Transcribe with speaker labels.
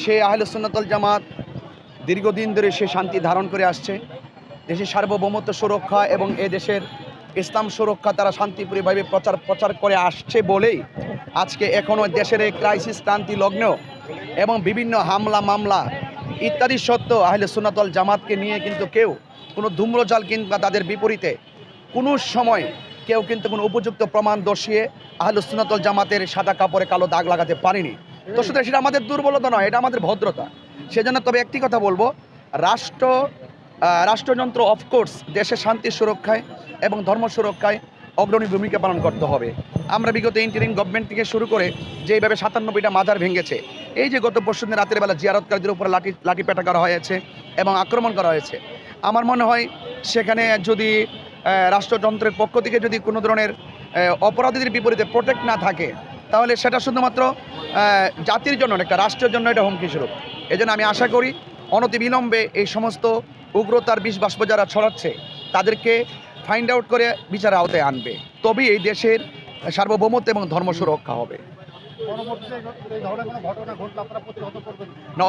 Speaker 1: সে আহলে সুন্নাতুল জামাত দীর্ঘদিন ধরে সে শান্তি ধারণ করে আসছে। দেশের সার্বভৌমত্ব সুরক্ষা এবং এ দেশের ইসলাম সুরক্ষা তারা শান্তিপ্রিয়ভাবে প্রচার করে আসছে বলেই আজকে এখনও দেশের এই ক্রাইসিস ক্রান্তি লগ্ন এবং বিভিন্ন হামলা মামলা ইত্যাদি সত্ত্বেও আহলে সুন্নাতুল জামাতকে নিয়ে কিন্তু কেউ কোনো ধূম্রজাল কিংবা তাদের বিপরীতে কোনো সময় কেউ কিন্তু কোনো উপযুক্ত প্রমাণ দর্শিয়ে আহলে সুন্নাতুল জামাতের সাদা কাপড়ে কালো দাগ লাগাতে পারেনি। তো সুতরাং সেটা আমাদের দুর্বলতা নয়, এটা আমাদের ভদ্রতা। সেজন্য তবে একটি কথা বলবো, রাষ্ট্রযন্ত্র অফকোর্স দেশের শান্তি সুরক্ষায় এবং ধর্ম সুরক্ষায় অগ্রণী ভূমিকা পালন করতে হবে। আমরা বিগত ইন্টারিম গভর্নমেন্ট থেকে শুরু করে যেভাবে 97টা মাজার ভেঙেছে, এই যে গত পরশুদিন রাতের বেলা জিয়ারতকারীদের উপরে লাঠিপেটা করা হয়েছে এবং আক্রমণ করা হয়েছে, আমার মনে হয় সেখানে যদি রাষ্ট্রযন্ত্রের পক্ষ থেকে যদি কোনো ধরনের অপরাধীদের বিপরীতে প্রোটেক্ট না থাকে, তাহলে সেটা শুধুমাত্র জাতির জন্য, একটা রাষ্ট্রের জন্য এটা হুমকি স্বরূপ। এজন্য আমি আশা করি অনতিবিলম্বে এই সমস্ত উগ্রতার বিষ বাষ্প যারা ছড়াচ্ছে তাদেরকে ফাইন্ড আউট করে বিচারের আওতায় আনবে, তবেই এই দেশের সার্বভৌমত্ব এবং ধর্ম সুরক্ষা হবে।
Speaker 2: পরবর্তীতে এই ধরনের কোনো ঘটনা ঘটলে আপনারা প্রতিহত করবেন?
Speaker 1: না,